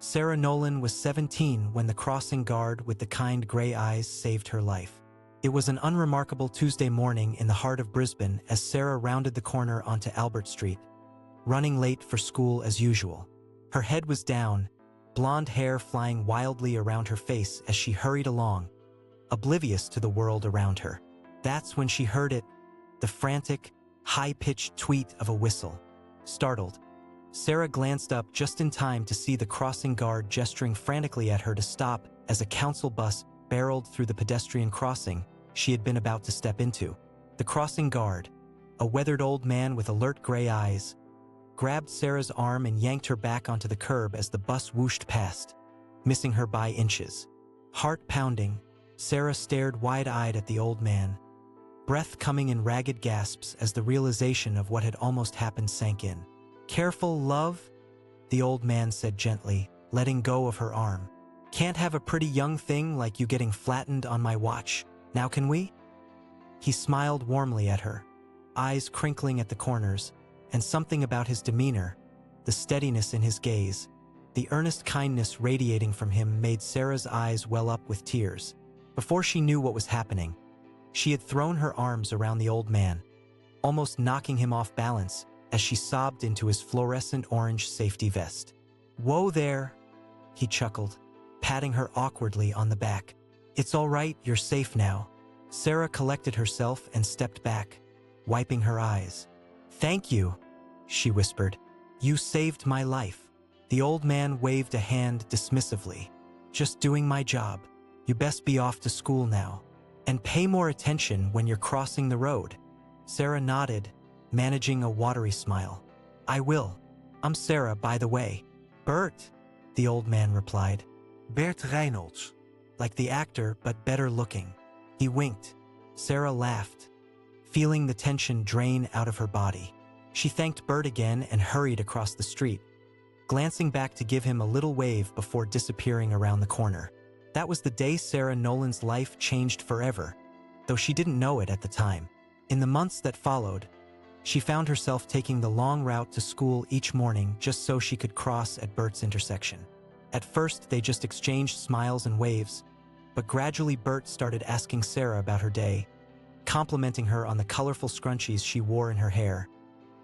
Sarah Nolan was 17 when the crossing guard with the kind gray eyes saved her life. It was an unremarkable Tuesday morning in the heart of Brisbane as Sarah rounded the corner onto Albert Street, running late for school as usual. Her head was down, blonde hair flying wildly around her face as she hurried along, oblivious to the world around her. That's when she heard it, the frantic, high-pitched tweet of a whistle. Startled, Sarah glanced up just in time to see the crossing guard gesturing frantically at her to stop as a council bus barreled through the pedestrian crossing she had been about to step into. The crossing guard, a weathered old man with alert gray eyes, grabbed Sarah's arm and yanked her back onto the curb as the bus whooshed past, missing her by inches. Heart pounding, Sarah stared wide-eyed at the old man, breath coming in ragged gasps as the realization of what had almost happened sank in. "Careful, love," the old man said gently, letting go of her arm. "Can't have a pretty young thing like you getting flattened on my watch, now can we?" He smiled warmly at her, eyes crinkling at the corners, and something about his demeanor, the steadiness in his gaze, the earnest kindness radiating from him made Sarah's eyes well up with tears. Before she knew what was happening, she had thrown her arms around the old man, almost knocking him off balance as she sobbed into his fluorescent orange safety vest. "Whoa there," he chuckled, patting her awkwardly on the back. "It's all right, you're safe now." Sarah collected herself and stepped back, wiping her eyes. "Thank you," she whispered. "You saved my life." The old man waved a hand dismissively. "Just doing my job. You best be off to school now. And pay more attention when you're crossing the road." Sarah nodded, managing a watery smile. "I will. I'm Sarah, by the way." "Bert," the old man replied. "Bert Reynolds. Like the actor, but better looking." He winked. Sarah laughed, feeling the tension drain out of her body. She thanked Bert again and hurried across the street, glancing back to give him a little wave before disappearing around the corner. That was the day Sarah Nolan's life changed forever, though she didn't know it at the time. In the months that followed, she found herself taking the long route to school each morning just so she could cross at Bert's intersection. At first, they just exchanged smiles and waves, but gradually Bert started asking Sarah about her day, complimenting her on the colorful scrunchies she wore in her hair,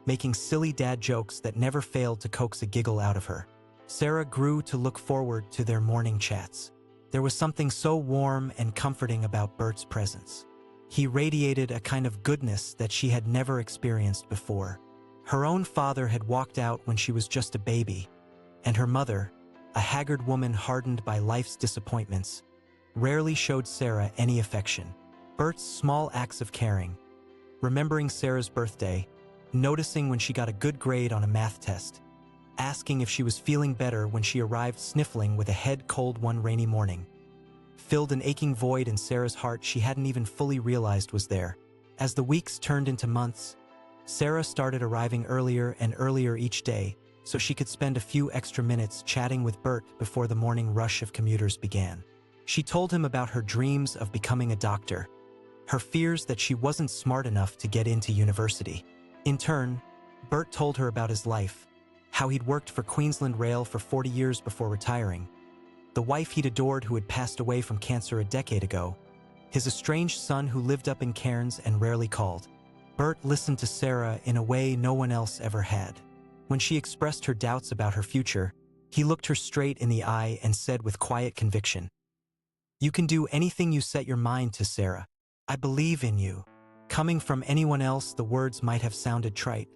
making silly dad jokes that never failed to coax a giggle out of her. Sarah grew to look forward to their morning chats. There was something so warm and comforting about Bert's presence. He radiated a kind of goodness that she had never experienced before. Her own father had walked out when she was just a baby, and her mother, a haggard woman hardened by life's disappointments, rarely showed Sarah any affection. Bert's small acts of caring, remembering Sarah's birthday, noticing when she got a good grade on a math test, asking if she was feeling better when she arrived sniffling with a head cold one rainy morning, filled an aching void in Sarah's heart she hadn't even fully realized was there. As the weeks turned into months, Sarah started arriving earlier and earlier each day so she could spend a few extra minutes chatting with Bert before the morning rush of commuters began. She told him about her dreams of becoming a doctor, her fears that she wasn't smart enough to get into university. In turn, Bert told her about his life, how he'd worked for Queensland Rail for 40 years before retiring, the wife he'd adored who had passed away from cancer a decade ago, his estranged son who lived up in Cairns and rarely called. Bert listened to Sarah in a way no one else ever had. When she expressed her doubts about her future, he looked her straight in the eye and said with quiet conviction, "You can do anything you set your mind to, Sarah. I believe in you." Coming from anyone else, the words might have sounded trite,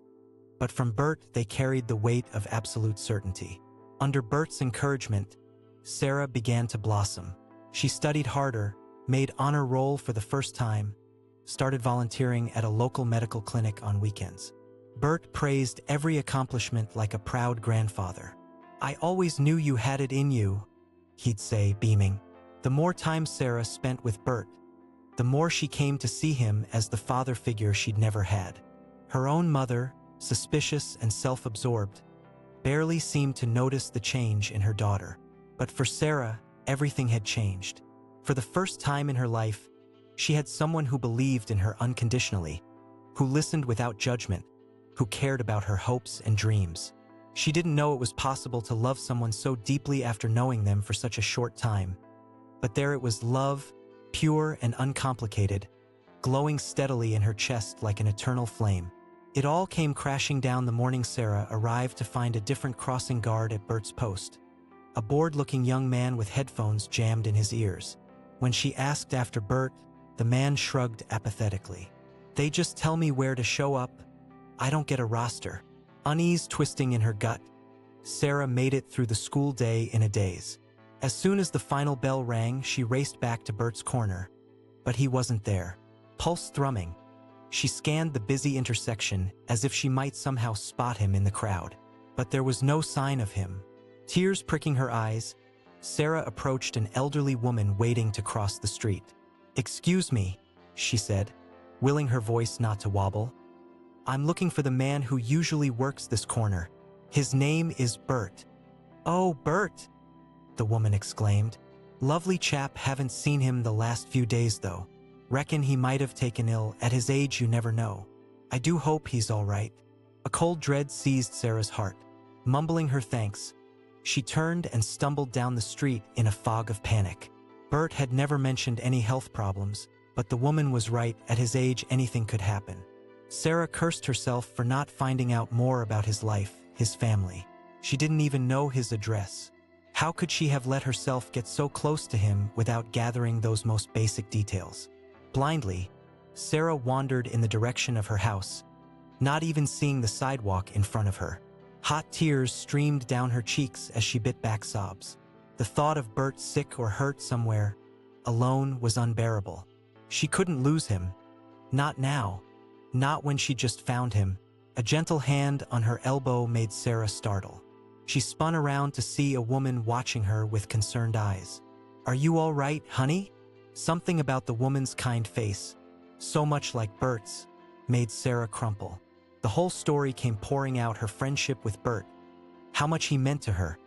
but from Bert, they carried the weight of absolute certainty. Under Bert's encouragement, Sarah began to blossom. She studied harder, made honor roll for the first time, started volunteering at a local medical clinic on weekends. Bert praised every accomplishment like a proud grandfather. "I always knew you had it in you," he'd say, beaming. The more time Sarah spent with Bert, the more she came to see him as the father figure she'd never had. Her own mother, suspicious and self-absorbed, barely seemed to notice the change in her daughter. But for Sarah, everything had changed. For the first time in her life, she had someone who believed in her unconditionally, who listened without judgment, who cared about her hopes and dreams. She didn't know it was possible to love someone so deeply after knowing them for such a short time. But there it was, love, pure and uncomplicated, glowing steadily in her chest like an eternal flame. It all came crashing down the morning Sarah arrived to find a different crossing guard at Bert's post. A bored-looking young man with headphones jammed in his ears. When she asked after Bert, the man shrugged apathetically. "They just tell me where to show up. I don't get a roster." Unease twisting in her gut, Sarah made it through the school day in a daze. As soon as the final bell rang, she raced back to Bert's corner. But he wasn't there. Pulse thrumming, she scanned the busy intersection as if she might somehow spot him in the crowd. But there was no sign of him. Tears pricking her eyes, Sarah approached an elderly woman waiting to cross the street. "Excuse me," she said, willing her voice not to wobble. "I'm looking for the man who usually works this corner. His name is Bert." "Oh, Bert!" the woman exclaimed. "Lovely chap, haven't seen him the last few days though. Reckon he might have taken ill, at his age you never know. I do hope he's all right." A cold dread seized Sarah's heart. Mumbling her thanks, she turned and stumbled down the street in a fog of panic. Bert had never mentioned any health problems, but the woman was right, at his age anything could happen. Sarah cursed herself for not finding out more about his life, his family. She didn't even know his address. How could she have let herself get so close to him without gathering those most basic details? Blindly, Sarah wandered in the direction of her house, not even seeing the sidewalk in front of her. Hot tears streamed down her cheeks as she bit back sobs. The thought of Bert sick or hurt somewhere, alone, was unbearable. She couldn't lose him. Not now. Not when she just found him. A gentle hand on her elbow made Sarah startle. She spun around to see a woman watching her with concerned eyes. "Are you all right, honey?" Something about the woman's kind face, so much like Bert's, made Sarah crumple. The whole story came pouring out: her friendship with Bert, how much he meant to her,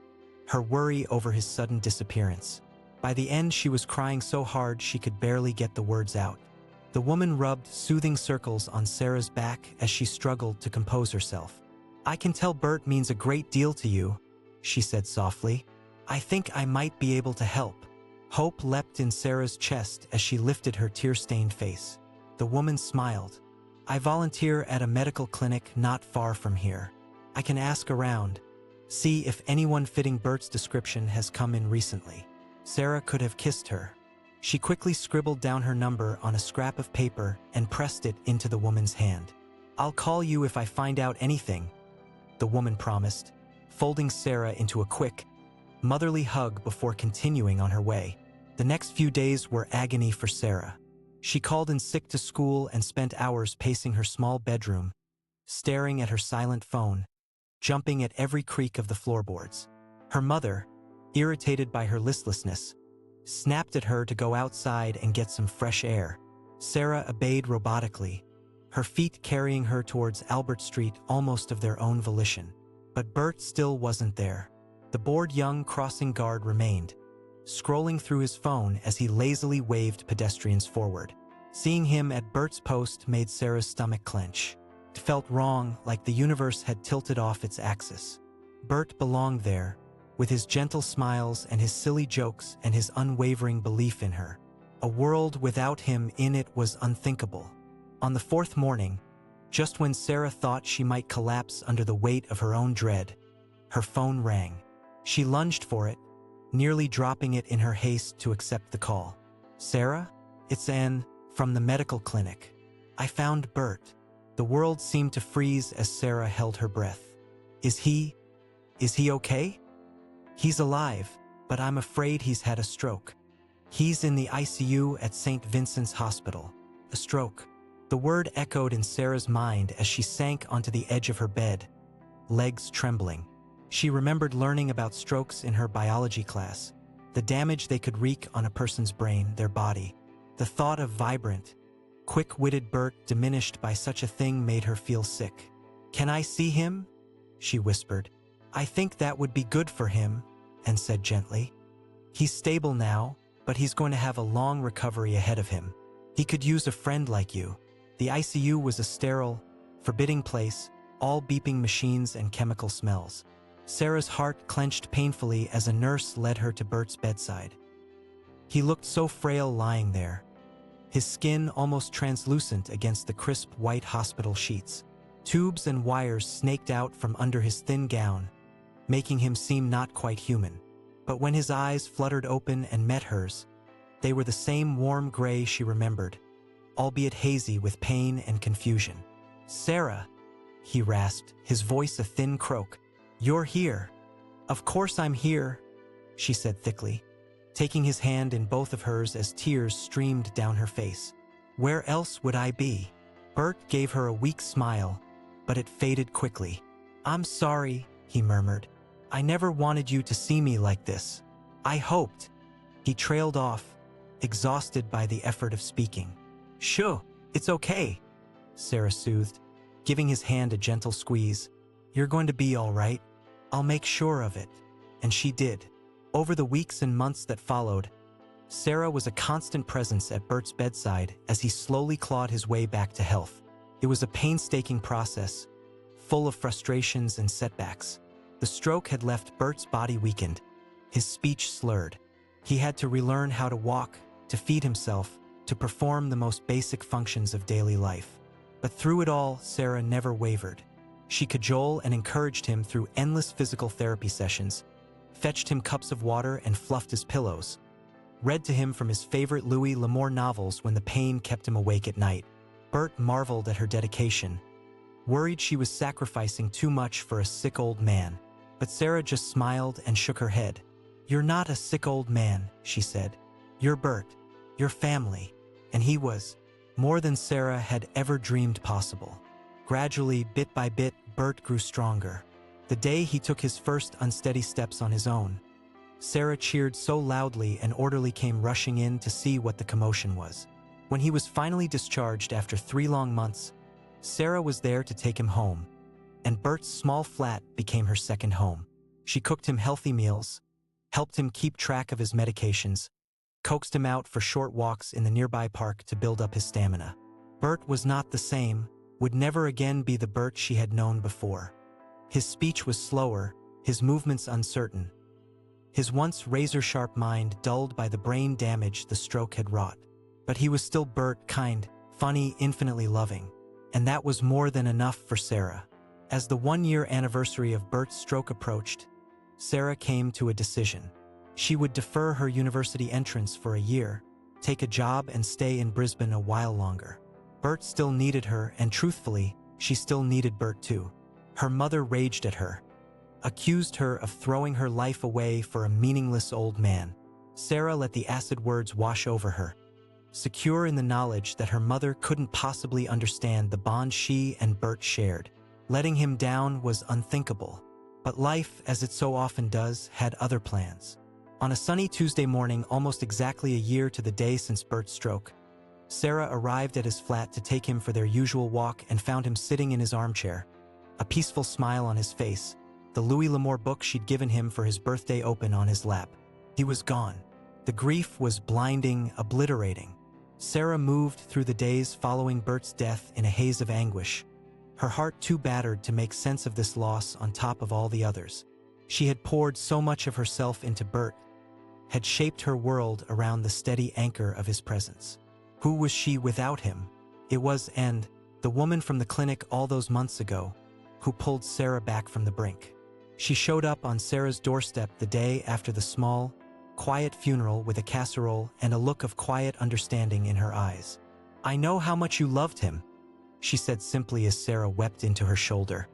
her worry over his sudden disappearance. By the end, she was crying so hard she could barely get the words out. The woman rubbed soothing circles on Sarah's back as she struggled to compose herself. "I can tell Bert means a great deal to you," she said softly. "I think I might be able to help." Hope leapt in Sarah's chest as she lifted her tear-stained face. The woman smiled. "I volunteer at a medical clinic not far from here. I can ask around, see if anyone fitting Bert's description has come in recently." Sarah could have kissed her. She quickly scribbled down her number on a scrap of paper and pressed it into the woman's hand. "I'll call you if I find out anything," the woman promised, folding Sarah into a quick, motherly hug before continuing on her way. The next few days were agony for Sarah. She called in sick to school and spent hours pacing her small bedroom, staring at her silent phone, jumping at every creak of the floorboards. Her mother, irritated by her listlessness, snapped at her to go outside and get some fresh air. Sarah obeyed robotically, her feet carrying her towards Albert Street almost of their own volition. But Bert still wasn't there. The bored young crossing guard remained, scrolling through his phone as he lazily waved pedestrians forward. Seeing him at Bert's post made Sarah's stomach clench. It felt wrong, like the universe had tilted off its axis. Bert belonged there, with his gentle smiles and his silly jokes and his unwavering belief in her. A world without him in it was unthinkable. On the fourth morning, just when Sarah thought she might collapse under the weight of her own dread, her phone rang. She lunged for it, nearly dropping it in her haste to accept the call. "Sarah? It's Anne, from the medical clinic. I found Bert." The world seemed to freeze as Sarah held her breath. Is he okay?" "He's alive, but I'm afraid he's had a stroke. He's in the ICU at St. Vincent's Hospital." A stroke. The word echoed in Sarah's mind as she sank onto the edge of her bed, legs trembling. She remembered learning about strokes in her biology class, the damage they could wreak on a person's brain, their body. The thought of vibrant, quick-witted Bert diminished by such a thing made her feel sick. "Can I see him?" she whispered. "I think that would be good for him," Anne said gently. "He's stable now, but he's going to have a long recovery ahead of him. He could use a friend like you." The ICU was a sterile, forbidding place, all beeping machines and chemical smells. Sarah's heart clenched painfully as a nurse led her to Bert's bedside. He looked so frail lying there, his skin almost translucent against the crisp white hospital sheets. Tubes and wires snaked out from under his thin gown, making him seem not quite human. But when his eyes fluttered open and met hers, they were the same warm gray she remembered, albeit hazy with pain and confusion. "Sarah," he rasped, his voice a thin croak. "You're here." "Of course I'm here," she said thickly, taking his hand in both of hers as tears streamed down her face. "Where else would I be?" Bert gave her a weak smile, but it faded quickly. "I'm sorry," he murmured. "I never wanted you to see me like this. I hoped." He trailed off, exhausted by the effort of speaking. "Shoo, it's okay," Sarah soothed, giving his hand a gentle squeeze. "You're going to be all right. I'll make sure of it." And she did. Over the weeks and months that followed, Sarah was a constant presence at Bert's bedside as he slowly clawed his way back to health. It was a painstaking process, full of frustrations and setbacks. The stroke had left Bert's body weakened, his speech slurred. He had to relearn how to walk, to feed himself, to perform the most basic functions of daily life. But through it all, Sarah never wavered. She cajoled and encouraged him through endless physical therapy sessions, fetched him cups of water and fluffed his pillows, read to him from his favorite Louis L'Amour novels when the pain kept him awake at night. Bert marveled at her dedication, worried she was sacrificing too much for a sick old man. But Sarah just smiled and shook her head. "You're not a sick old man," she said. "You're Bert, your family." And he was more than Sarah had ever dreamed possible. Gradually, bit by bit, Bert grew stronger. The day he took his first unsteady steps on his own, Sarah cheered so loudly an orderly came rushing in to see what the commotion was. When he was finally discharged after 3 long months, Sarah was there to take him home, and Bert's small flat became her second home. She cooked him healthy meals, helped him keep track of his medications, coaxed him out for short walks in the nearby park to build up his stamina. Bert was not the same, would never again be the Bert she had known before. His speech was slower, his movements uncertain, his once razor-sharp mind dulled by the brain damage the stroke had wrought. But he was still Bert, kind, funny, infinitely loving, and that was more than enough for Sarah. As the 1-year anniversary of Bert's stroke approached, Sarah came to a decision. She would defer her university entrance for a year, take a job and stay in Brisbane a while longer. Bert still needed her, and truthfully, she still needed Bert too. Her mother raged at her, accused her of throwing her life away for a meaningless old man. Sarah let the acid words wash over her, secure in the knowledge that her mother couldn't possibly understand the bond she and Bert shared. Letting him down was unthinkable, but life, as it so often does, had other plans. On a sunny Tuesday morning, almost exactly a year to the day since Bert's stroke, Sarah arrived at his flat to take him for their usual walk and found him sitting in his armchair, a peaceful smile on his face, the Louis L'Amour book she'd given him for his birthday open on his lap. He was gone. The grief was blinding, obliterating. Sarah moved through the days following Bert's death in a haze of anguish, her heart too battered to make sense of this loss on top of all the others. She had poured so much of herself into Bert, had shaped her world around the steady anchor of his presence. Who was she without him? It was, and the woman from the clinic all those months ago, who pulled Sarah back from the brink. She showed up on Sarah's doorstep the day after the small, quiet funeral with a casserole and a look of quiet understanding in her eyes. "I know how much you loved him," she said simply as Sarah wept into her shoulder.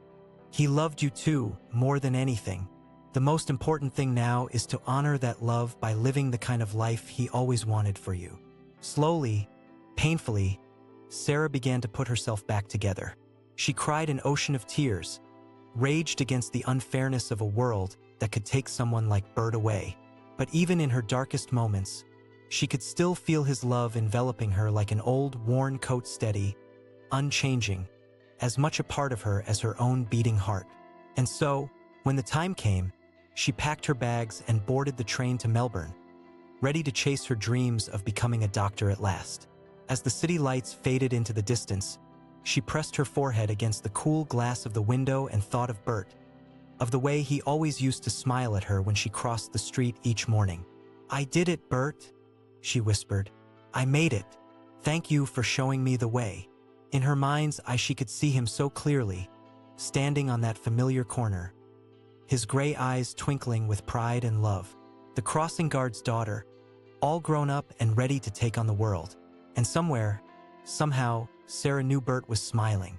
"He loved you too, more than anything. The most important thing now is to honor that love by living the kind of life he always wanted for you." Slowly, painfully, Sarah began to put herself back together. She cried an ocean of tears, raged against the unfairness of a world that could take someone like Bert away. But even in her darkest moments, she could still feel his love enveloping her like an old, worn coat, steady, unchanging, as much a part of her as her own beating heart. And so, when the time came, she packed her bags and boarded the train to Melbourne, ready to chase her dreams of becoming a doctor at last. As the city lights faded into the distance, she pressed her forehead against the cool glass of the window and thought of Bert, of the way he always used to smile at her when she crossed the street each morning. "I did it, Bert," she whispered. "I made it. Thank you for showing me the way." In her mind's eye, she could see him so clearly, standing on that familiar corner, his gray eyes twinkling with pride and love. The crossing guard's daughter, all grown up and ready to take on the world. And somewhere, somehow, Sarah knew Bert was smiling.